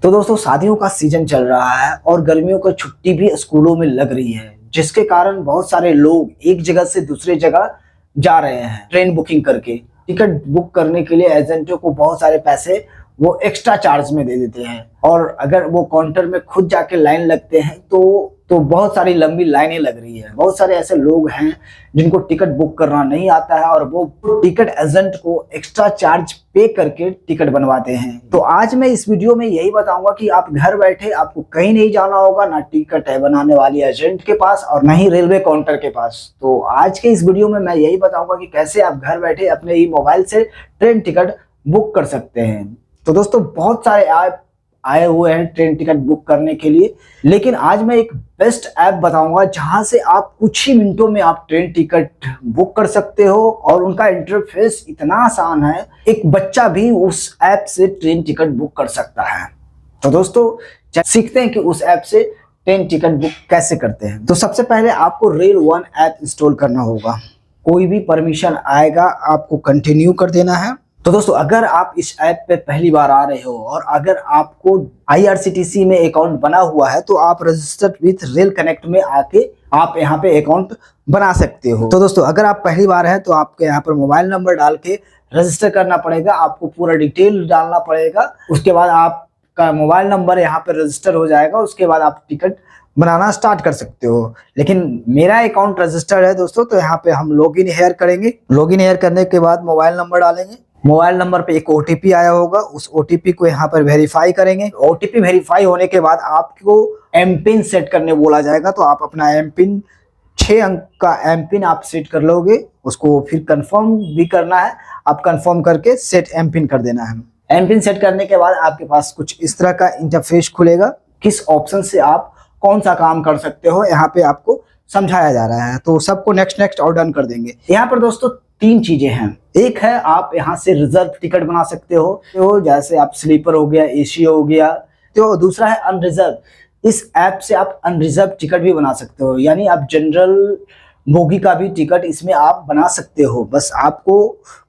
तो दोस्तों शादियों का सीजन चल रहा है और गर्मियों की छुट्टी भी स्कूलों में लग रही है, जिसके कारण बहुत सारे लोग एक जगह से दूसरे जगह जा रहे हैं ट्रेन बुकिंग करके। टिकट बुक करने के लिए एजेंटों को बहुत सारे पैसे वो एक्स्ट्रा चार्ज में दे देते हैं, और अगर वो काउंटर में खुद जाके लाइन लगते हैं तो बहुत सारी लंबी लाइनें लग रही है। बहुत सारे ऐसे लोग हैं जिनको टिकट बुक करना नहीं आता है और वो टिकट एजेंट को एक्स्ट्रा चार्ज पे करके टिकट बनवाते हैं। तो आज मैं इस वीडियो में यही बताऊंगा कि आप घर बैठे, आपको कहीं नहीं जाना होगा, ना टिकट है बनाने वाली एजेंट के पास और ना ही रेलवे काउंटर के पास। तो आज के इस वीडियो में मैं यही बताऊंगा कि कैसे आप घर बैठे अपने ही मोबाइल से ट्रेन टिकट बुक कर सकते हैं। तो दोस्तों बहुत सारे ऐप आए हुए हैं ट्रेन टिकट बुक करने के लिए, लेकिन आज मैं एक बेस्ट ऐप बताऊंगा जहां से आप कुछ ही मिनटों में आप ट्रेन टिकट बुक कर सकते हो। और उनका इंटरफेस इतना आसान है, एक बच्चा भी उस ऐप से ट्रेन टिकट बुक कर सकता है। तो दोस्तों सीखते हैं कि उस ऐप से ट्रेन टिकट बुक कैसे करते हैं। तो सबसे पहले आपको रेल वन ऐप इंस्टॉल करना होगा। कोई भी परमिशन आएगा आपको कंटिन्यू कर देना है। तो दोस्तों अगर आप इस ऐप पे पहली बार आ रहे हो और अगर आपको IRCTC में अकाउंट बना हुआ है तो आप रजिस्टर्ड विथ रेल कनेक्ट में आके आप यहाँ पे अकाउंट बना सकते हो। तो दोस्तों अगर आप पहली बार हैं तो आपके यहाँ पर मोबाइल नंबर डाल के रजिस्टर करना पड़ेगा, आपको पूरा डिटेल डालना पड़ेगा। उसके बाद आपका मोबाइल नंबर यहाँ पर रजिस्टर हो जाएगा, उसके बाद आप टिकट बनाना स्टार्ट कर सकते हो। लेकिन मेरा अकाउंट रजिस्टर्ड है दोस्तों, तो यहाँ पे हम लॉगिन हेयर करेंगे। लॉगिन हेयर करने के बाद मोबाइल नंबर डालेंगे। मोबाइल नंबर पे एक OTP आया होगा, उस OTP को यहाँ पर वेरीफाई करेंगे। OTP वेरीफाई होने के बाद आपको एमपिन सेट करने बोला जाएगा, तो आप अपना एमपिन 6 अंक का एमपिन आप सेट कर लोगे। उसको फिर कंफर्म भी करना है, आप कंफर्म करके सेट एमपिन कर देना है। एमपिन सेट करने के बाद आपके पास कुछ इस तरह का इंटरफेस खुलेगा। किस ऑप्शन से आप कौन सा काम कर सकते हो यहाँ पे आपको समझाया जा रहा है। तो सबको नेक्स्ट और डन कर देंगे। यहाँ पर दोस्तों 3 चीजें हैं। एक है आप यहाँ से रिजर्व टिकट बना सकते हो, तो जैसे आप स्लीपर हो गया, AC हो गया। तो दूसरा है अनरिजर्व। इस ऐप से आप अनरिजर्व टिकट भी बना सकते हो, यानी आप जनरल बोगी का भी टिकट इसमें आप बना सकते हो। बस आपको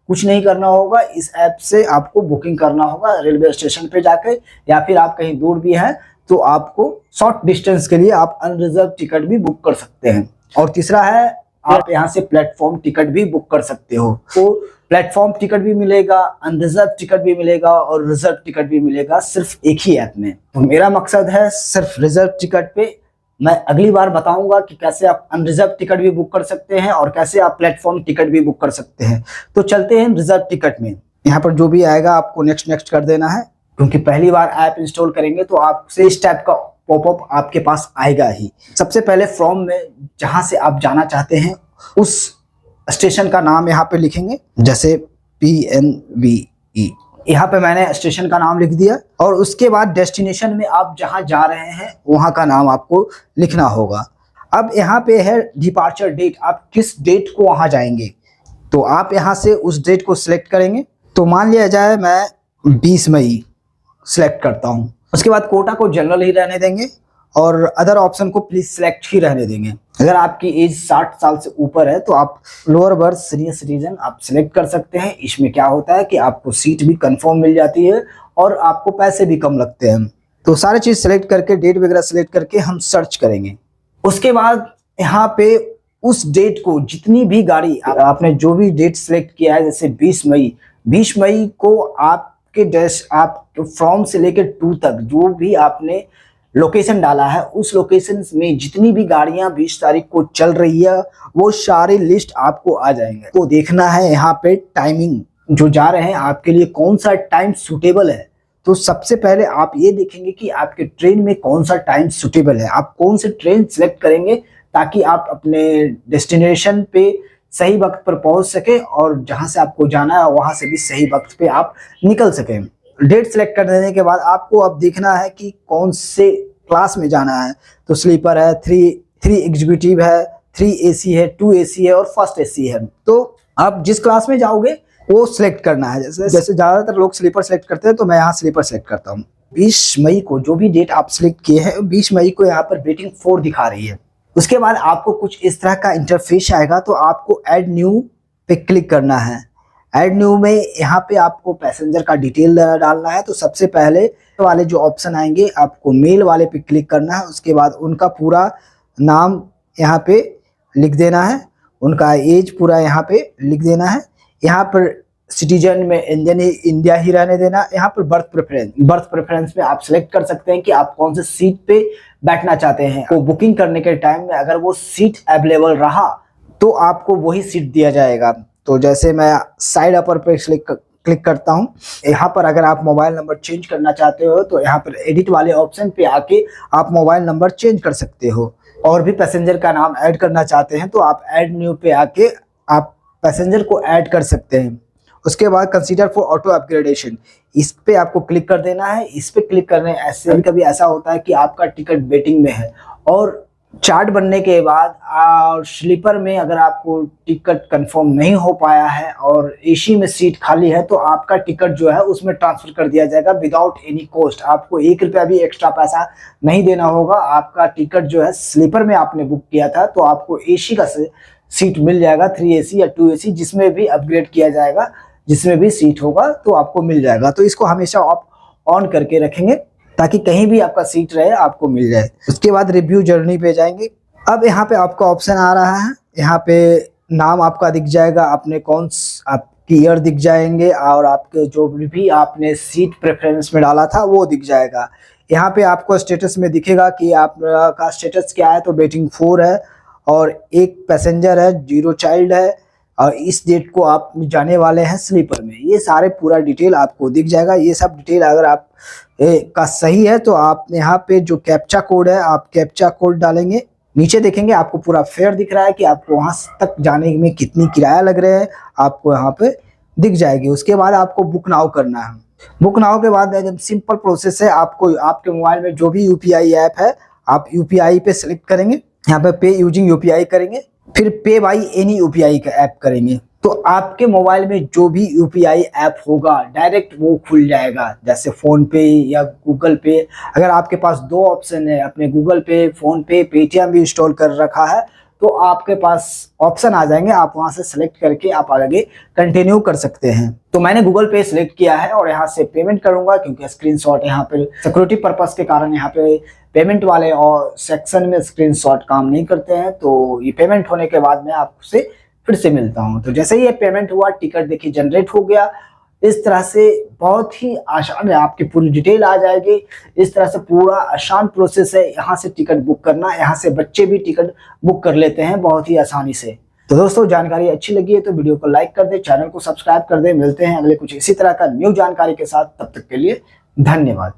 कुछ नहीं करना होगा, इस ऐप से आपको बुकिंग करना होगा रेलवे स्टेशन पे जाकर, या फिर आप कहीं दूर भी हैं तो आपको शॉर्ट डिस्टेंस के लिए आप अनरिजर्व टिकट भी बुक कर सकते हैं। और तीसरा है आप यहाँ से प्लेटफॉर्म टिकट भी बुक कर सकते हो। तो प्लेटफॉर्म टिकट भी मिलेगा, अनरिजर्व टिकट भी मिलेगा और रिजर्व टिकट भी मिलेगा, सिर्फ एक ही ऐप में। तो मेरा मकसद है सिर्फ रिजर्व टिकट पे। मैं अगली बार बताऊंगा कि कैसे आप अनरिजर्व टिकट भी बुक कर सकते हैं और कैसे आप प्लेटफॉर्म टिकट भी बुक कर सकते हैं। तो चलते हैं रिजर्व टिकट में। यहाँ पर जो भी आएगा आपको नेक्स्ट कर देना है, क्योंकि पहली बार ऐप इंस्टॉल करेंगे तो आपसे इस टाइप का पॉपअप आपके पास आएगा ही। सबसे पहले फ्रॉम में जहां से आप जाना चाहते हैं उस स्टेशन का नाम यहाँ पे लिखेंगे, जैसे PNVE। यहाँ पे मैंने स्टेशन का नाम लिख दिया। और उसके बाद डेस्टिनेशन में आप जहां जा रहे हैं वहां का नाम आपको लिखना होगा। अब यहाँ पे है डिपार्चर डेट, आप किस डेट को वहां जाएंगे, तो आप यहाँ से उस डेट को सिलेक्ट करेंगे। तो मान लिया जाए मैं 20 मई सिलेक्ट करता हूँ। उसके बाद कोटा को जनरल ही रहने देंगे और अदर ऑप्शन को प्लीज सिलेक्ट ही रहने देंगे। अगर आपकी एज 60 साल से ऊपर है तो आप लोअर बर्थ सीनियर सिटीजन आप सिलेक्ट कर सकते हैं। इसमें क्या होता है कि आपको सीट भी कंफर्म मिल जाती है और आपको पैसे भी कम लगते हैं। तो सारी चीज सिलेक्ट करके डेट वगैरह सिलेक्ट करके हम सर्च करेंगे। उसके बाद यहाँ पे उस डेट को जितनी भी गाड़ी आपने जो भी डेट सिलेक्ट किया है, जैसे 20 मई को आप फ्रॉम से लेकर टू तक जो भी आपने लोकेशन डाला है उस लोकेशन में जितनी भी गाड़ियां 20 तारीख को चल रही है वो सारी लिस्ट आपको आ जाएंगे। तो देखना है यहाँ पे टाइमिंग, जो जा रहे हैं आपके लिए कौन सा टाइम सूटेबल है। तो सबसे पहले आप ये देखेंगे कि आपके ट्रेन में कौन सा टाइम सूटेबल है, आप कौन से ट्रेन सिलेक्ट करेंगे ताकि आप अपने डेस्टिनेशन पे सही वक्त पर पहुंच सके और जहां से आपको जाना है वहां से भी सही वक्त पे आप निकल सकें। डेट सेलेक्ट कर देने के बाद आपको अब देखना है कि कौन से क्लास में जाना है। तो स्लीपर है, 3 एग्जीक्यूटिव है, 3 AC है, 2 AC है और फर्स्ट AC है। तो आप जिस क्लास में जाओगे वो सिलेक्ट करना है। जैसे ज्यादातर लोग स्लीपर सेलेक्ट करते हैं तो मैं यहाँ स्लीपर सेलेक्ट करता हूँ। 20 मई को जो भी डेट आप सिलेक्ट किए हैं 20 मई को यहाँ पर वेटिंग 4 दिखा रही है। उसके बाद आपको कुछ इस तरह का इंटरफेस आएगा, तो आपको ऐड न्यू पे क्लिक करना है। ऐड न्यू में यहाँ पे आपको पैसेंजर का डिटेल डालना है। तो सबसे पहले वाले जो ऑप्शन आएंगे आपको मेल वाले पे क्लिक करना है। उसके बाद उनका पूरा नाम यहाँ पे लिख देना है, उनका एज पूरा यहाँ पे लिख देना है। यहाँ पर सिटीजन में इंडिया ही रहने देना। यहाँ पर बर्थ प्रेफरेंस में आप सिलेक्ट कर सकते हैं कि आप कौन से सीट पे बैठना चाहते हैं। तो बुकिंग करने के टाइम में अगर वो सीट अवेलेबल रहा तो आपको वही सीट दिया जाएगा। तो जैसे मैं साइड अपर पे क्लिक करता हूँ। यहाँ पर अगर आप मोबाइल नंबर चेंज करना चाहते हो तो यहाँ पर एडिट वाले ऑप्शन पे आके आप मोबाइल नंबर चेंज कर सकते हो। और भी पैसेंजर का नाम ऐड करना चाहते हैं तो आप ऐड न्यू पे आके आप पैसेंजर को ऐड कर सकते हैं। उसके बाद कंसीडर फॉर ऑटो अपग्रेडेशन, इस पे आपको क्लिक कर देना है। इस पे क्लिक करने ऐसे कभी ऐसा होता है कि आपका टिकट वेटिंग में है और चार्ट बनने के बाद और स्लीपर में अगर आपको टिकट कंफर्म नहीं हो पाया है और एसी में सीट खाली है तो आपका टिकट जो है उसमें ट्रांसफर कर दिया जाएगा विदाउट एनी कॉस्ट। आपको 1 रुपया भी एक्स्ट्रा पैसा नहीं देना होगा। आपका टिकट जो है स्लीपर में आपने बुक किया था तो आपको एसी का सीट मिल जाएगा, 3AC या 2AC जिसमें भी अपग्रेड किया जाएगा, जिसमें भी सीट होगा तो आपको मिल जाएगा। तो इसको हमेशा आप ऑन करके रखेंगे ताकि कहीं भी आपका सीट रहे आपको मिल जाए। उसके बाद रिव्यू जर्नी पे जाएंगे। अब यहाँ पे आपका ऑप्शन आ रहा है, यहाँ पे नाम आपका दिख जाएगा, आपने आपकी ईयर दिख जाएंगे और आपके जो भी आपने सीट प्रेफरेंस में डाला था वो दिख जाएगा। यहाँ पे आपको स्टेटस में दिखेगा कि आपका स्टेटस क्या है। तो वेटिंग 4 है और 1 पैसेंजर है, 0 चाइल्ड है और इस डेट को आप जाने वाले हैं स्लीपर में। ये सारे पूरा डिटेल आपको दिख जाएगा। ये सब डिटेल अगर आप का सही है तो आप यहाँ पे जो कैप्चा कोड है आप कैप्चा कोड डालेंगे। नीचे देखेंगे आपको पूरा फेयर दिख रहा है कि आपको वहां तक जाने में कितनी किराया लग रहा है, आपको यहाँ पे दिख जाएगी। उसके बाद आपको बुक नाउ करना है। बुक नाउ के बाद एकदम सिंपल प्रोसेस है। आपको आपके मोबाइल में जो भी UPI ऐप है आप UPI पे सिलेक्ट करेंगे, यहाँ पे पे यूजिंग UPI करेंगे, फिर पे बाई एनी UPI का ऐप करेंगे तो आपके मोबाइल में जो भी UPI ऐप होगा डायरेक्ट वो खुल जाएगा, जैसे फोन पे या गूगल पे। अगर आपके पास 2 ऑप्शन है, अपने गूगल पे, फोन पे, पेटीएम भी इंस्टॉल कर रखा है तो आपके पास ऑप्शन आ जाएंगे, आप वहां से सिलेक्ट करके आप आगे कंटिन्यू कर सकते हैं। तो मैंने गूगल पे सिलेक्ट किया है और यहाँ से पेमेंट करूंगा क्योंकि स्क्रीनशॉट यहाँ पे सिक्योरिटी पर्पस के कारण यहाँ पे पेमेंट वाले और सेक्शन में स्क्रीनशॉट काम नहीं करते हैं। तो ये पेमेंट होने के बाद मैं आपसे फिर से मिलता हूँ। तो जैसे ही ये पेमेंट हुआ टिकट देखिए जनरेट हो गया। इस तरह से बहुत ही आसान है, आपकी पूरी डिटेल आ जाएगी। इस तरह से पूरा आसान प्रोसेस है यहाँ से टिकट बुक करना। यहाँ से बच्चे भी टिकट बुक कर लेते हैं बहुत ही आसानी से। तो दोस्तों जानकारी अच्छी लगी है तो वीडियो को लाइक कर दे, चैनल को सब्सक्राइब कर दे। मिलते हैं अगले कुछ इसी तरह का न्यू जानकारी के साथ, तब तक के लिए धन्यवाद।